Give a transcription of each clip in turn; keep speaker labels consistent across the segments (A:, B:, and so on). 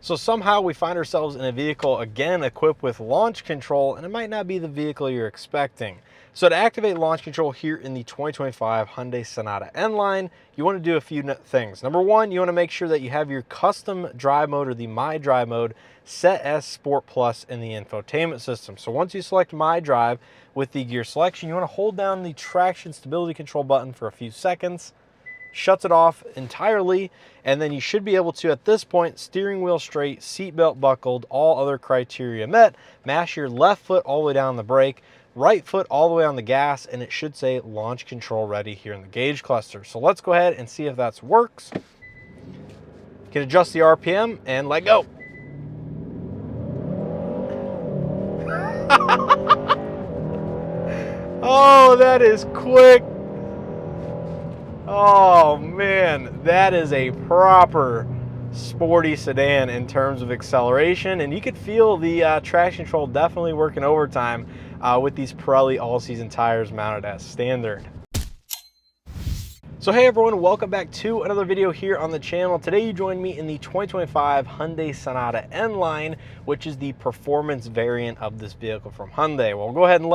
A: So somehow we find ourselves in a vehicle again equipped with launch control, and it might not be the vehicle you're expecting. So to activate launch control here in the 2025 Hyundai Sonata N-Line, you want to do a few things. Number one, you want to make sure that you have your custom drive mode or the My Drive mode set as Sport Plus in the infotainment system. So once you select My Drive with the gear selection, you want to hold down the traction stability control button for a few seconds, shuts it off entirely, and then you should be able to, at this point, steering wheel straight, seatbelt buckled, all other criteria met, mash your left foot all the way down the brake, right foot all the way on the gas, and it should say launch control ready here in the gauge cluster. So let's go ahead and see if that works. You can adjust the RPM and let go. Oh, that is quick. Oh man, that is a proper sporty sedan in terms of acceleration, and you could feel the traction control definitely working overtime with these Pirelli all-season tires mounted as standard. So hey everyone, welcome back to another video here on the channel. Today you join me in the 2025 Hyundai Sonata N-Line, which is the performance variant of this vehicle from Hyundai. We'll go ahead and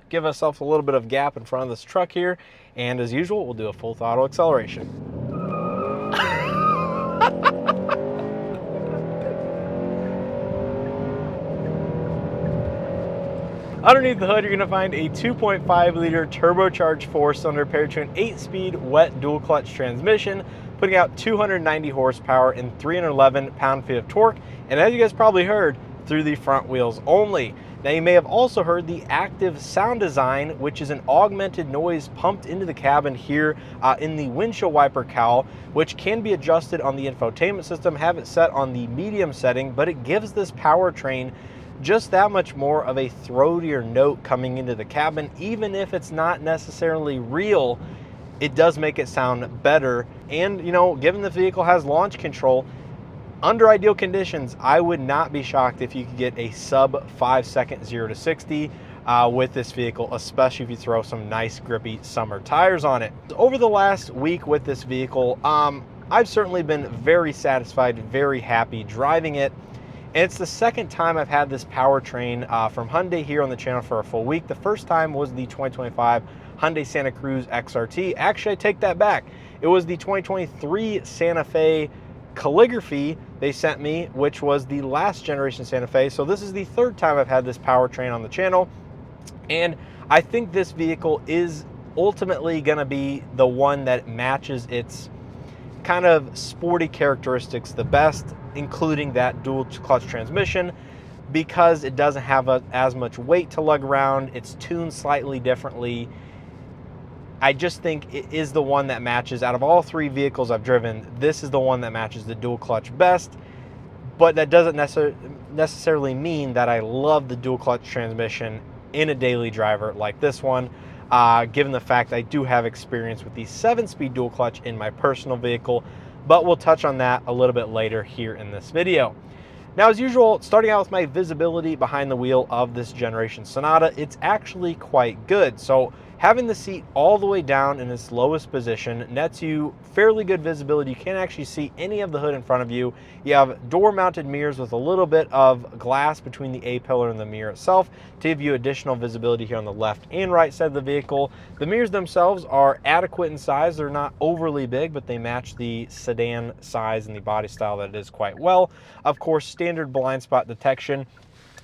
A: give ourselves a little bit of gap in front of this truck here, and as usual, we'll do a full throttle acceleration. Underneath the hood, you're going to find a 2.5 liter turbocharged 4-cylinder paired to an 8-speed wet dual clutch transmission, putting out 290 horsepower and 311 pound-feet of torque, and as you guys probably heard, through the front wheels only. Now you may have also heard the active sound design, which is an augmented noise pumped into the cabin here in the windshield wiper cowl, which can be adjusted on the infotainment system, have it set on the medium setting, but it gives this powertrain just that much more of a throatier note coming into the cabin. Even if it's not necessarily real, it does make it sound better. And you know, given the vehicle has launch control, under ideal conditions, I would not be shocked if you could get a sub 5-second 0 to 60 with this vehicle, especially if you throw some nice grippy summer tires on it. Over the last week with this vehicle, I've certainly been very satisfied, very happy driving it. And it's the second time I've had this powertrain from Hyundai here on the channel for a full week. The first time was the 2025 Hyundai Santa Cruz XRT. Actually, I take that back. It was the 2023 Santa Fe Calligraphy they sent me, which was the last generation Santa Fe. So this is the third time I've had this powertrain on the channel. And I think this vehicle is ultimately going to be the one that matches its kind of sporty characteristics the best, including that dual clutch transmission, because it doesn't have as much weight to lug around. It's tuned slightly differently. I just think it is the one that matches. Out of all three vehicles I've driven, this is the one that matches the dual clutch best, but that doesn't necessarily mean that I love the dual clutch transmission in a daily driver like this one. Given the fact I do have experience with the 7-speed dual clutch in my personal vehicle, but we'll touch on that a little bit later here in this video. Now, as usual, starting out with my visibility behind the wheel of this generation Sonata, it's actually quite good. So having the seat all the way down in its lowest position nets you fairly good visibility. You can't actually see any of the hood in front of you. You have door-mounted mirrors with a little bit of glass between the A-pillar and the mirror itself to give you additional visibility here on the left and right side of the vehicle. The mirrors themselves are adequate in size. They're not overly big, but they match the sedan size and the body style that it is quite well. Of course, standard blind spot detection.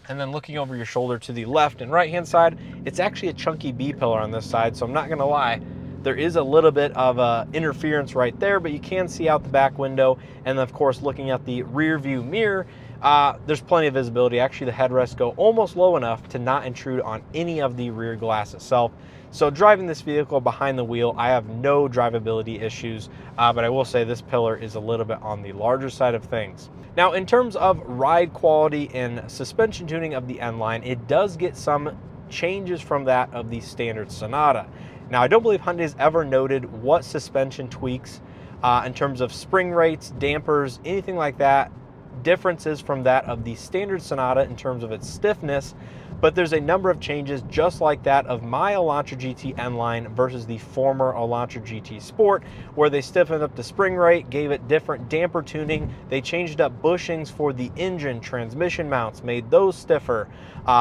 A: And then looking over your shoulder to the left and right hand side, it's actually a chunky B-pillar on this side, so I'm not gonna lie, there is a little bit of interference right there, but you can see out the back window. And then of course, looking at the rear view mirror, there's plenty of visibility. Actually, the headrests go almost low enough to not intrude on any of the rear glass itself. So driving this vehicle behind the wheel, I have no drivability issues, but I will say this pillar is a little bit on the larger side of things. Now, in terms of ride quality and suspension tuning of the N-Line, it does get some changes from that of the standard Sonata. Now, I don't believe Hyundai's ever noted what suspension tweaks in terms of spring rates, dampers, anything like that, differences from that of the standard Sonata in terms of its stiffness, but there's a number of changes just like that of my Elantra GT N-Line versus the former Elantra GT Sport, where they stiffened up the spring rate, gave it different damper tuning, they changed up bushings for the engine, transmission mounts, made those stiffer.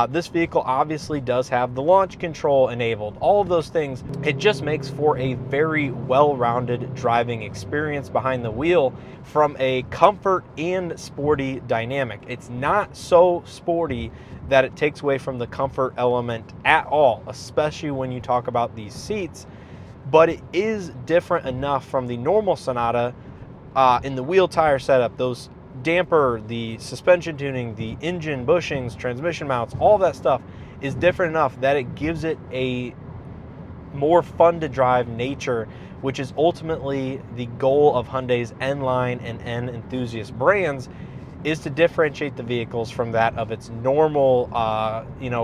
A: This vehicle obviously does have the launch control enabled, all of those things. It just makes for a very well-rounded driving experience behind the wheel from a comfort and sporty dynamic. It's not so sporty that it takes away from the comfort element at all, especially when you talk about these seats, but it is different enough from the normal Sonata in the wheel tire setup, those damper, the suspension tuning, the engine bushings, transmission mounts, all that stuff is different enough that it gives it a more fun to drive nature, which is ultimately the goal of Hyundai's N-Line and N enthusiast brands, is to differentiate the vehicles from that of its normal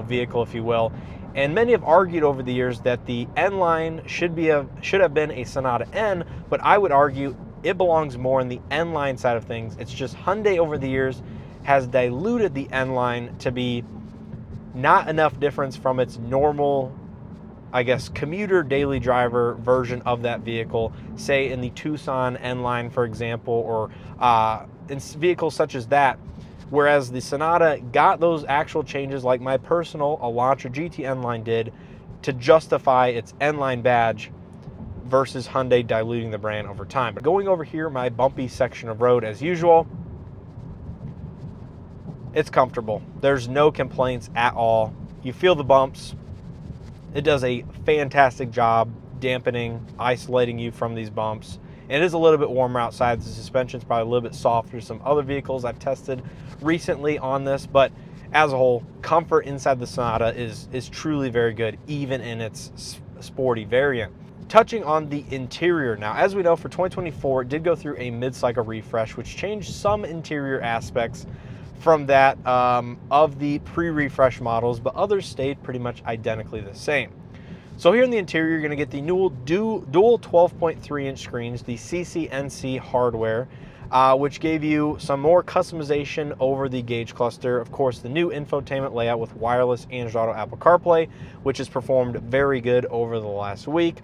A: vehicle, if you will. And many have argued over the years that the N-Line should have been a Sonata N, but I would argue it belongs more in the N-Line side of things. It's just Hyundai over the years has diluted the N-Line to be not enough difference from its normal, I guess, commuter daily driver version of that vehicle, say in the Tucson N-Line, for example, or in vehicles such as that, whereas the Sonata got those actual changes like my personal Elantra GT N-Line did to justify its N-Line badge versus Hyundai diluting the brand over time. But going over here, my bumpy section of road as usual, it's comfortable. There's no complaints at all. You feel the bumps. It does a fantastic job dampening, isolating you from these bumps. And it is a little bit warmer outside. The suspension's probably a little bit softer than some other vehicles I've tested recently on this, but as a whole, comfort inside the Sonata is truly very good, even in its sporty variant. Touching on the interior now, as we know, for 2024, it did go through a mid-cycle refresh, which changed some interior aspects from that of the pre-refresh models, but others stayed pretty much identically the same. So here in the interior, you're going to get the dual 12.3-inch screens, the CCNC hardware, which gave you some more customization over the gauge cluster. Of course, the new infotainment layout with wireless Android Auto, Apple CarPlay, which has performed very good over the last week.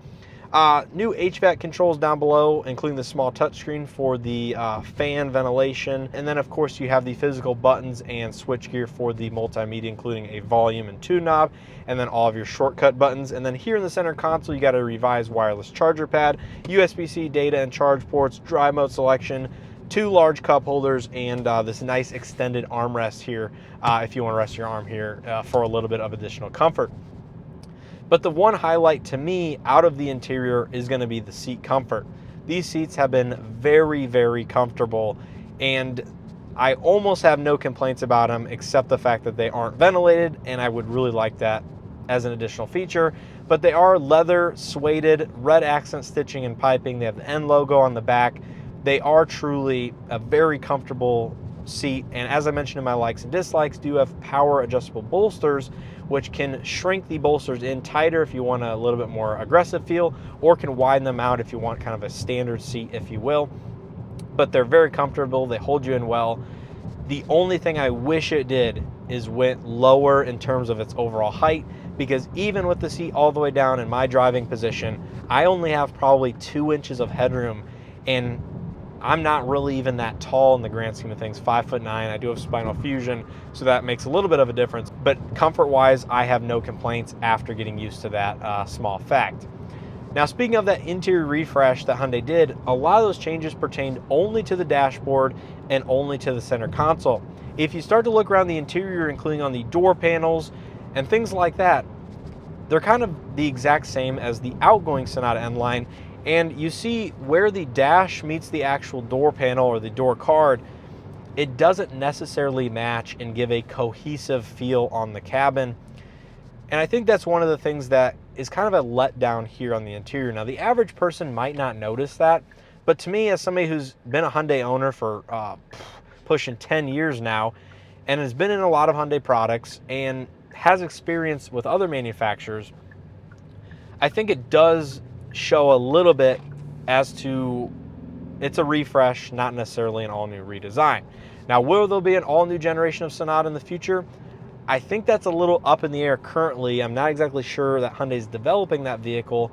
A: New HVAC controls down below, including the small touchscreen for the fan ventilation. And then, of course, you have the physical buttons and switchgear for the multimedia, including a volume and tune knob, and then all of your shortcut buttons. And then here in the center console, you got a revised wireless charger pad, USB-C data and charge ports, drive mode selection, 2 large cup holders, and this nice extended armrest here if you want to rest your arm here for a little bit of additional comfort. But the one highlight to me out of the interior is going to be the seat comfort. These seats have been very, very comfortable, and I almost have no complaints about them except the fact that they aren't ventilated, and I would really like that as an additional feature. But they are leather, suede, red accent stitching and piping. They have the N logo on the back. They are truly a very comfortable seat, and as I mentioned in my likes and dislikes, do have power adjustable bolsters, which can shrink the bolsters in tighter if you want a little bit more aggressive feel, or can widen them out if you want kind of a standard seat, if you will. But they're very comfortable, they hold you in well. The only thing I wish it did is went lower in terms of its overall height, because even with the seat all the way down in my driving position, I only have probably 2 inches of headroom, and I'm not really even that tall in the grand scheme of things, 5'9". I do have spinal fusion, so that makes a little bit of a difference. But comfort-wise, I have no complaints after getting used to that small fact. Now, speaking of that interior refresh that Hyundai did, a lot of those changes pertained only to the dashboard and only to the center console. If you start to look around the interior, including on the door panels and things like that, they're kind of the exact same as the outgoing Sonata N-Line. And you see where the dash meets the actual door panel or the door card, it doesn't necessarily match and give a cohesive feel on the cabin. And I think that's one of the things that is kind of a letdown here on the interior. Now, the average person might not notice that, but to me, as somebody who's been a Hyundai owner for pushing 10 years now, and has been in a lot of Hyundai products and has experience with other manufacturers, I think it does show a little bit as to it's a refresh, not necessarily an all-new redesign. Now, will there be an all-new generation of Sonata in the future? I think that's a little up in the air currently. I'm not exactly sure that Hyundai's developing that vehicle,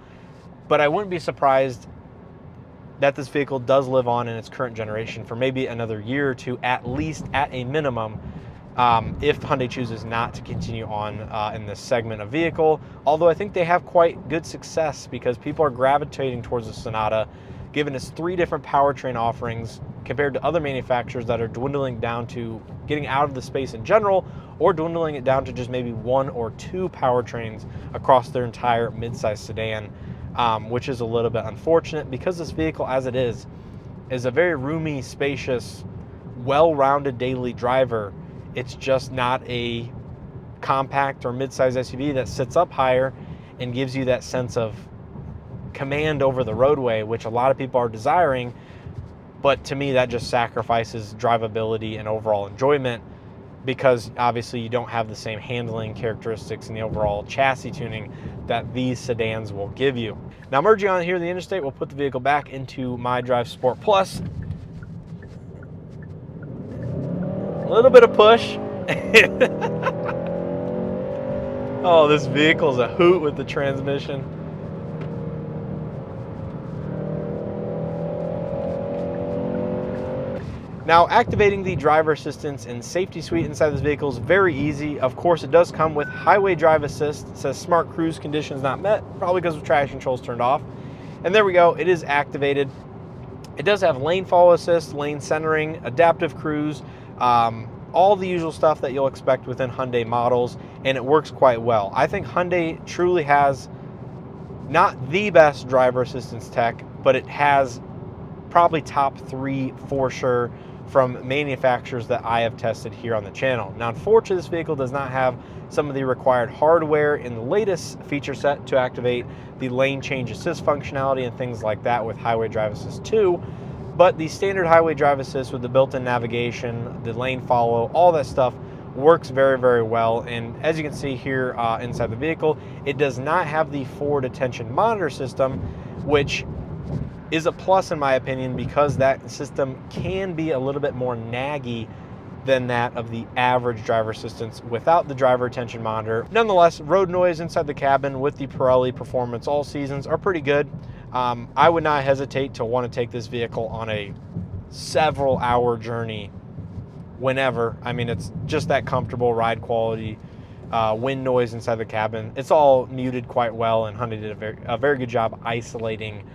A: but I wouldn't be surprised that this vehicle does live on in its current generation for maybe another year or two, at least at a minimum, if Hyundai chooses not to continue on in this segment of vehicle. Although I think they have quite good success because people are gravitating towards the Sonata, given its 3 different powertrain offerings compared to other manufacturers that are dwindling down to getting out of the space in general, or dwindling it down to just maybe 1 or 2 powertrains across their entire midsize sedan, which is a little bit unfortunate because this vehicle, as it is a very roomy, spacious, well-rounded daily driver. It's just not a compact or midsize SUV that sits up higher and gives you that sense of command over the roadway, which a lot of people are desiring. But to me, that just sacrifices drivability and overall enjoyment, because obviously you don't have the same handling characteristics and the overall chassis tuning that these sedans will give you. Now, merging on here in the interstate, we'll put the vehicle back into My Drive Sport Plus. A little bit of push. Oh, this vehicle's a hoot with the transmission. Now, activating the driver assistance and safety suite inside this vehicle is very easy. Of course, it does come with highway drive assist. It says smart cruise conditions not met, probably because the traction control's turned off. And there we go, it is activated. It does have lane follow assist, lane centering, adaptive cruise, all the usual stuff that you'll expect within Hyundai models, and it works quite well. I think Hyundai truly has not the best driver assistance tech, but it has probably top 3 for sure from manufacturers that I have tested here on the channel. Now, unfortunately, this vehicle does not have some of the required hardware in the latest feature set to activate the lane change assist functionality and things like that with Highway Drive Assist 2. But the standard Highway Drive Assist with the built-in navigation, the lane follow, all that stuff works very, very well. And as you can see here inside the vehicle, it does not have the forward attention monitor system, which is a plus in my opinion, because that system can be a little bit more naggy than that of the average driver assistance without the driver attention monitor. Nonetheless, road noise inside the cabin with the Pirelli Performance All Seasons are pretty good. I would not hesitate to want to take this vehicle on a several hour journey whenever. I mean, it's just that comfortable ride quality. Wind noise inside the cabin, it's all muted quite well, and Hyundai did a very good job isolating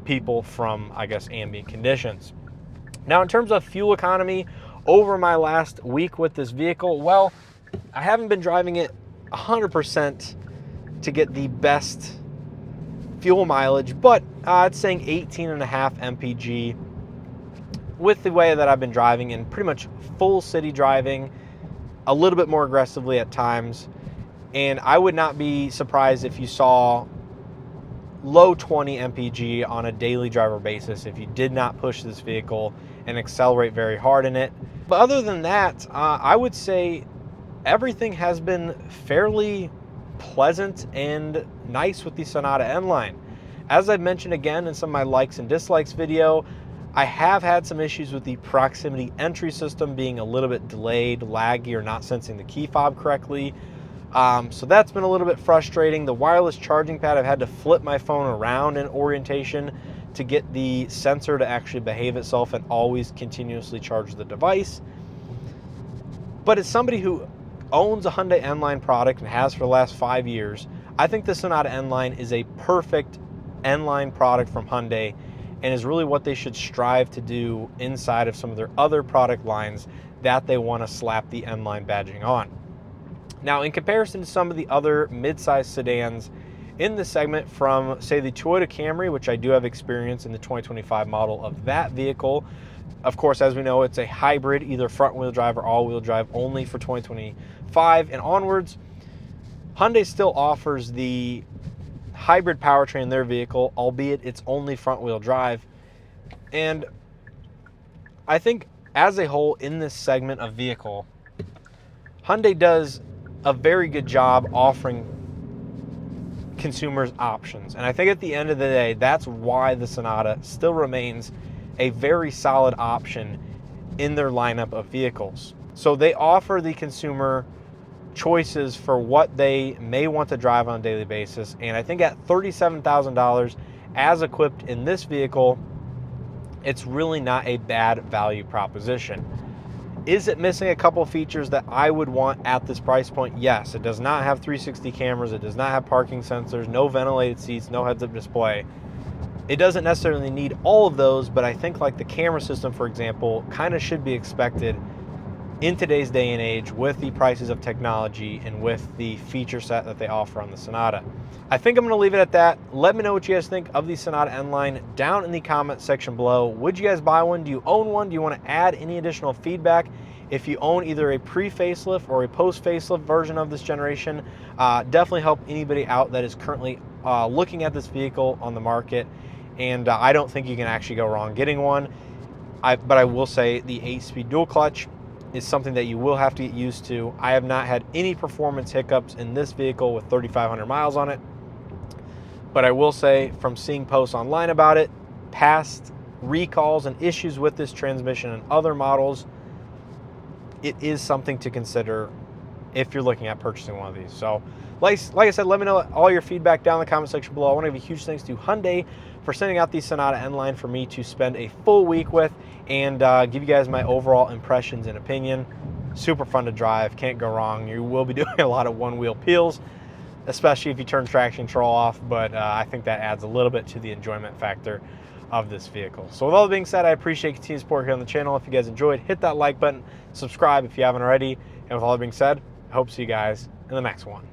A: people from, I guess, ambient conditions. Now, in terms of fuel economy over my last week with this vehicle, well, I haven't been driving it 100% to get the best fuel mileage, but it's saying 18.5 mpg with the way that I've been driving in pretty much full city driving, a little bit more aggressively at times. And I would not be surprised if you saw low 20 mpg on a daily driver basis if you did not push this vehicle and accelerate very hard in it. But other than that, I would say everything has been fairly pleasant and nice with the Sonata N-Line. As I mentioned again in some of my likes and dislikes video, I have had some issues with the proximity entry system being a little bit delayed, laggy, or not sensing the key fob correctly. So that's been a little bit frustrating. The wireless charging pad, I've had to flip my phone around in orientation to get the sensor to actually behave itself and always continuously charge the device. But as somebody who owns a Hyundai N-Line product and has for the last 5 years, I think the Sonata N-Line is a perfect N-Line product from Hyundai, and is really what they should strive to do inside of some of their other product lines that they want to slap the N-Line badging on. Now, in comparison to some of the other mid-size sedans in the segment from, say, the Toyota Camry, which I do have experience in the 2025 model of that vehicle. Of course, as we know, it's a hybrid, either front-wheel drive or all-wheel drive only for 2025 and onwards. Hyundai still offers the hybrid powertrain in their vehicle, albeit it's only front-wheel drive. And I think as a whole in this segment of vehicle, Hyundai does a very good job offering consumers options. And I think at the end of the day, that's why the Sonata still remains a very solid option in their lineup of vehicles. So they offer the consumer choices for what they may want to drive on a daily basis. And I think at $37,000 as equipped in this vehicle, it's really not a bad value proposition. Is it missing a couple features that I would want at this price point? Yes. It does not have 360 cameras. It does not have parking sensors, no ventilated seats, no heads-up display. It doesn't necessarily need all of those, but I think like the camera system, for example, kind of should be expected in today's day and age with the prices of technology and with the feature set that they offer on the Sonata. I think I'm going to leave it at that. Let me know what you guys think of the Sonata N-Line down in the comment section below. Would you guys buy one? Do you own one? Do you want to add any additional feedback? If you own either a pre-facelift or a post-facelift version of this generation, definitely help anybody out that is currently looking at this vehicle on the market. And I don't think you can actually go wrong getting one. But I will say the 8-speed dual clutch is something that you will have to get used to. I have not had any performance hiccups in this vehicle with 3,500 miles on it. But I will say, from seeing posts online about it, past recalls and issues with this transmission and other models, it is something to consider if you're looking at purchasing one of these. So like I said, let me know all your feedback down in the comment section below. I want to give a huge thanks to Hyundai for sending out the Sonata N-Line for me to spend a full week with and give you guys my overall impressions and opinion. Super fun to drive, can't go wrong. You will be doing a lot of one-wheel peels, especially if you turn traction control off, but I think that adds a little bit to the enjoyment factor of this vehicle. So with all that being said, I appreciate continued support here on the channel. If you guys enjoyed, hit that like button, subscribe if you haven't already, and with all that being said, I hope to see you guys in the next one.